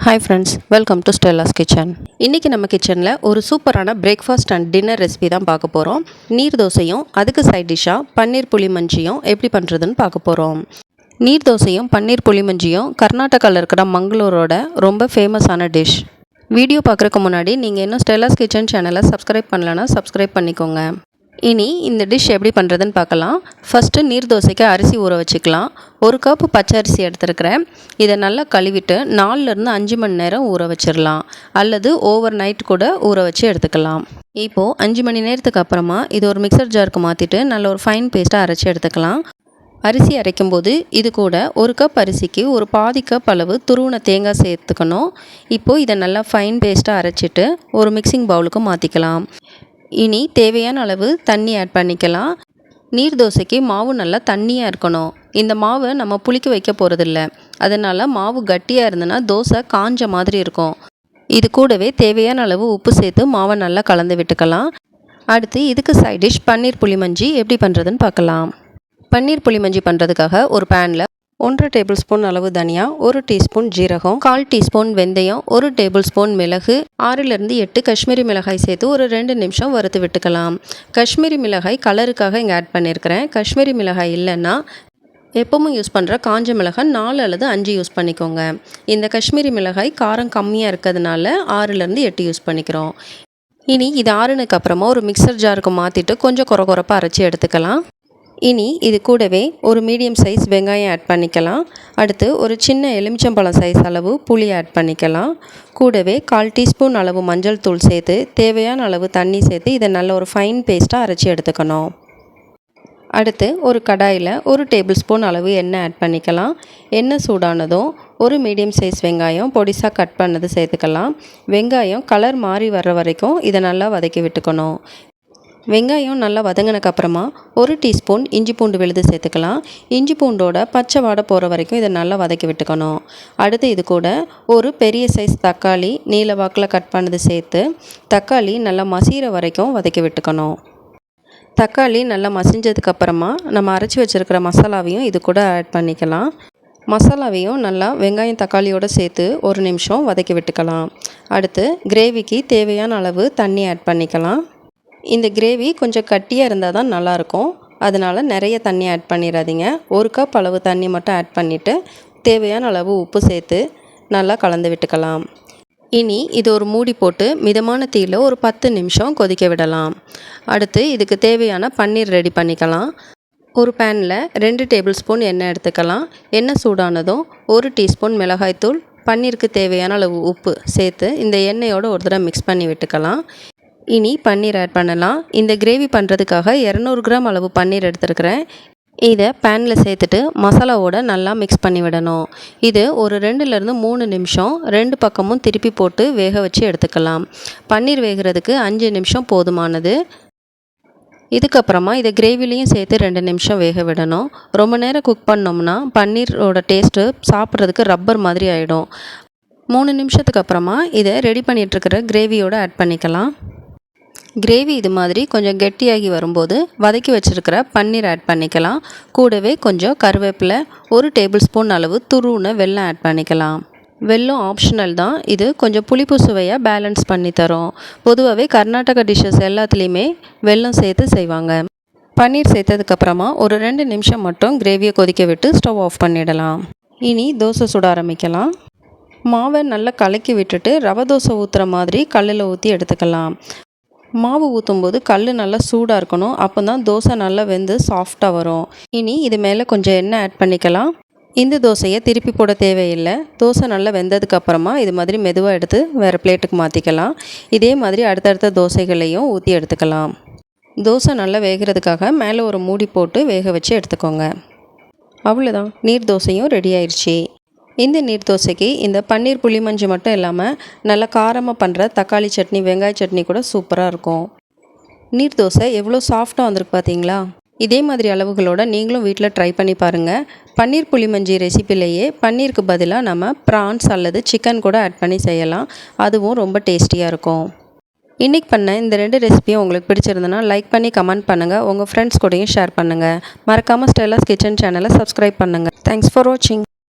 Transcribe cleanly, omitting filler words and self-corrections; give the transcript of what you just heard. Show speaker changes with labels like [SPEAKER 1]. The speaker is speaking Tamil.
[SPEAKER 1] Hi friends, welcome to Stella's Kitchen. இன்றைக்கி நம்ம கிச்சனில் ஒரு சூப்பரான பிரேக்ஃபாஸ்ட் அண்ட் டின்னர் ரெசிபி தான் பார்க்க போகிறோம். நீர் தோசையும் அதுக்கு சைட் டிஷ்ஷாக பன்னீர் புளிமஞ்சியும் எப்படி பண்ணுறதுன்னு பார்க்க போகிறோம். நீர் தோசையும் பன்னீர் புளிமஞ்சியும் கர்நாடகாவில் இருக்கிற மங்களூரோட ரொம்ப ஃபேமஸான டிஷ். வீடியோ பார்க்குறதுக்கு முன்னாடி நீங்கள் இன்னும் ஸ்டெல்லாஸ் கிச்சன் சேனலை சப்ஸ்கிரைப் பண்ணலன்னா சப்ஸ்கிரைப் பண்ணிக்கோங்க. இனி இந்த டிஷ் எப்படி பண்ணுறதுன்னு பார்க்கலாம். ஃபஸ்ட்டு நீர் தோசைக்கு அரிசி ஊற வச்சுக்கலாம். ஒரு கப்பு பச்சை அரிசி எடுத்துருக்கிறேன். இதை நல்லா கழுவிட்டு 4லேருந்து 5 மணி நேரம் ஊற வச்சிடலாம், அல்லது ஓவர் நைட் கூட ஊற வச்சு எடுத்துக்கலாம். இப்போது 5 மணி நேரத்துக்கு அப்புறமா இது ஒரு மிக்சர் ஜாருக்கு மாற்றிட்டு நல்ல ஒரு ஃபைன் பேஸ்ட்டாக அரைச்சி எடுத்துக்கலாம். அரிசி அரைக்கும்போது இது கூட ஒரு கப் அரிசிக்கு ஒரு பாதி கப் அளவு துருவின தேங்காய் சேர்த்துக்கணும். இப்போது இதை நல்லா ஃபைன் பேஸ்ட்டாக அரைச்சிட்டு ஒரு மிக்சிங் பவுலுக்கு மாற்றிக்கலாம். இனி தேவையான அளவு தண்ணி ஆட் பண்ணிக்கலாம். நீர் தோசைக்கு மாவு நல்லா தண்ணியாக இருக்கணும். இந்த மாவை நம்ம புளிக்க வைக்க போகிறதில்ல, அதனால் மாவு கட்டியாக இருந்ததுன்னா தோசை காஞ்ச மாதிரி இருக்கும். இது கூடவே தேவையான அளவு உப்பு சேர்த்து மாவை நல்லா கலந்து விட்டுக்கலாம். அடுத்து இதுக்கு சைட் டிஷ் பன்னீர் புளிமஞ்சி எப்படி பண்ணுறதுன்னு பார்க்கலாம். பன்னீர் புளிமஞ்சி பண்ணுறதுக்காக ஒரு பேனில் 1 டேபிள் ஸ்பூன் அளவு தனியா, 1 டீஸ்பூன் ஜீரகம், 1/4 டீஸ்பூன் வெந்தயம், 1 டேபிள் ஸ்பூன் மிளகு, 6லேருந்து 8 காஷ்மீரி மிளகாய் சேர்த்து ஒரு 2 நிமிஷம் வறுத்து விட்டுக்கலாம். காஷ்மீரி மிளகாய் கலருக்காக இங்கே ஆட் பண்ணியிருக்கிறேன். காஷ்மீரி மிளகாய் இல்லைன்னா எப்பவும் யூஸ் பண்ணுற காஞ்ச மிளகாய் 4 அல்லது 5 யூஸ் பண்ணிக்கோங்க. இந்த காஷ்மீரி மிளகாய் காரம் கம்மியாக இருக்கிறதுனால 6லேருந்து 8 யூஸ் பண்ணிக்கிறோம். இனி இது ஆறுனதுக்கு அப்புறமா ஒரு மிக்சர் ஜாருக்கு மாற்றிட்டு கொஞ்சம் கொரப்பாக அரைச்சி எடுத்துக்கலாம். இனி இது கூடவே ஒரு மீடியம் சைஸ் வெங்காயம் ஆட் பண்ணிக்கலாம். அடுத்து ஒரு சின்ன எலுமிச்சம்பழம் சைஸ் அளவு புளி ஆட் பண்ணிக்கலாம். கூடவே 1/4 டீஸ்பூன் அளவு மஞ்சள் தூள் சேர்த்து தேவையான அளவு தண்ணி சேர்த்து இதை நல்ல ஒரு ஃபைன் பேஸ்ட்டாக அரைச்சி எடுத்துக்கணும். அடுத்து ஒரு கடாயில் 1 டேபிள் ஸ்பூன் அளவு எண்ணெய் ஆட் பண்ணிக்கலாம். எண்ணெய் சூடானதும் ஒரு மீடியம் சைஸ் வெங்காயம் பொடிசாக கட் பண்ணது சேர்த்துக்கலாம். வெங்காயம் கலர் மாறி வர்ற வரைக்கும் இதை நல்லா வதக்கி விட்டுக்கணும். வெங்காயம் நல்லா வதங்கினதுக்கப்புறமா 1 டீஸ்பூன் இஞ்சி பூண்டு விழுது சேர்த்துக்கலாம். இஞ்சி பூண்டோட பச்சை வாடை போகிற வரைக்கும் இதை நல்லா வதக்கி விட்டுக்கணும். அடுத்து இது கூட ஒரு பெரிய சைஸ் தக்காளி நீல வாக்கில் கட் பண்ணது சேர்த்து தக்காளி நல்லா மசிகிற வரைக்கும் வதக்கி விட்டுக்கணும். தக்காளி நல்லா மசிஞ்சதுக்கப்புறமா நம்ம அரைச்சி வச்சுருக்கிற மசாலாவையும் இது கூட ஆட் பண்ணிக்கலாம். மசாலாவையும் நல்லா வெங்காயம் தக்காளியோடு சேர்த்து 1 நிமிஷம் வதக்கி விட்டுக்கலாம். அடுத்து கிரேவிக்கு தேவையான அளவு தண்ணி ஆட் பண்ணிக்கலாம். இந்த கிரேவி கொஞ்சம் கட்டியாக இருந்தால் தான் நல்லாயிருக்கும், அதனால் நிறைய தண்ணி ஆட் பண்ணிடாதீங்க. 1 கப் அளவு தண்ணி மட்டும் ஆட் பண்ணிவிட்டு தேவையான அளவு உப்பு சேர்த்து நல்லா கலந்து விட்டுக்கலாம். இனி இது ஒரு மூடி போட்டு மிதமான தீயில் ஒரு 10 நிமிஷம் கொதிக்க விடலாம். அடுத்து இதுக்கு தேவையான பன்னீர் ரெடி பண்ணிக்கலாம். ஒரு பேனில் 2 டேபிள் ஸ்பூன் எண்ணெய் எடுத்துக்கலாம். எண்ணெய் சூடானதும் 1 டீஸ்பூன் மிளகாய்த்தூள், பன்னீருக்கு தேவையான அளவு உப்பு சேர்த்து இந்த எண்ணெயோடு ஒரு தடவை மிக்ஸ் பண்ணி விட்டுக்கலாம். இனி பன்னீர் ஆட் பண்ணலாம். இந்த கிரேவி பண்ணுறதுக்காக 200 கிராம் அளவு பன்னீர் எடுத்துருக்கிறேன். இதை பேனில் சேர்த்துட்டு மசாலாவோடு நல்லா மிக்ஸ் பண்ணி விடணும். இது ஒரு 2லேருந்து 3 நிமிஷம் 2 பக்கமும் திருப்பி போட்டு வேக வச்சு எடுத்துக்கலாம். பன்னீர் வேகிறதுக்கு 5 நிமிஷம் போதுமானது. இதுக்கப்புறமா இதை கிரேவிலையும் சேர்த்து 2 நிமிஷம் வேக விடணும். ரொம்ப நேரம் குக் பண்ணோம்னா பன்னீரோட டேஸ்ட்டு சாப்பிட்றதுக்கு ரப்பர் மாதிரி ஆகிடும். 3 நிமிஷத்துக்கு அப்புறமா இதை ரெடி பண்ணிகிட்ருக்கிற கிரேவியோடு ஆட் பண்ணிக்கலாம். கிரேவி இது மாதிரி கொஞ்சம் கெட்டியாகி வரும்போது வதக்கி வச்சுருக்கிற பன்னீர் ஆட் பண்ணிக்கலாம். கூடவே கொஞ்சம் கருவேப்பிலை, 1 டேபிள் ஸ்பூன் அளவு துருவின வெல்லம் ஆட் பண்ணிக்கலாம். வெல்லம் ஆப்ஷனல் தான், இது கொஞ்சம் புளிப்பு சுவையாக பேலன்ஸ் பண்ணி தரும். பொதுவாகவே கர்நாடகா டிஷ்ஷஸ் எல்லாத்துலேயுமே வெல்லம் சேர்த்து செய்வாங்க. பன்னீர் சேர்த்ததுக்கப்புறமா ஒரு 2 நிமிஷம் மட்டும் கிரேவியை கொதிக்க விட்டு ஸ்டவ் ஆஃப் பண்ணிடலாம். இனி தோசை சுட ஆரம்பிக்கலாம். மாவை நல்லா கலக்கி விட்டுட்டு ரவை தோசை ஊற்றுற மாதிரி கல்லில் ஊற்றி எடுத்துக்கலாம். மாவு ஊற்றும்போது கல் நல்லா சூடாக இருக்கணும், அப்போ தான் தோசை நல்லா வெந்து சாஃப்டாக வரும். இனி இது மேலே கொஞ்சம் எண்ணெய் ஆட் பண்ணிக்கலாம். இந்த தோசையை திருப்பி போட தேவையில்லை. தோசை நல்லா வெந்ததுக்கப்புறமா இது மாதிரி மெதுவாக எடுத்து வேறு பிளேட்டுக்கு மாற்றிக்கலாம். இதே மாதிரி அடுத்தடுத்த தோசைகளையும் ஊற்றி எடுத்துக்கலாம். தோசை நல்லா வேகிறதுக்காக மேலே ஒரு மூடி போட்டு வேக வச்சு எடுத்துக்கோங்க. அவ்வளோதான், நீர் தோசையும் ரெடி ஆயிடுச்சு. இந்த நீர் தோசைக்கு இந்த பன்னீர் புளிமஞ்சி மட்டும் இல்லாமல் நல்லா காரமாக பண்ணுற தக்காளி சட்னி, வெங்காய சட்னி கூட சூப்பராக இருக்கும். நீர் தோசை எவ்வளோ சாஃப்டாக வந்திருக்கு பார்த்தீங்களா? இதே மாதிரி அளவுகளோடு நீங்களும் வீட்டில் ட்ரை பண்ணி பாருங்கள். பன்னீர் புளிமஞ்சி ரெசிப்பிலேயே பன்னீருக்கு பதிலாக நம்ம ப்ரான்ஸ் அல்லது சிக்கன் கூட ஆட் பண்ணி செய்யலாம். அதுவும் ரொம்ப டேஸ்டியாக இருக்கும். இன்றைக்கி பண்ண இந்த 2 ரெசிபியும் உங்களுக்கு பிடிச்சிருந்தனா லைக் பண்ணி கமெண்ட் பண்ணுங்கள். உங்கள் ஃப்ரெண்ட்ஸ் கூடயும் ஷேர் பண்ணுங்கள். மறக்காமல் ஸ்டெல்லாஸ் கிச்சன் சேனலை சப்ஸ்கிரைப் பண்ணுங்கள். தேங்க்ஸ் ஃபார் வாட்சிங்.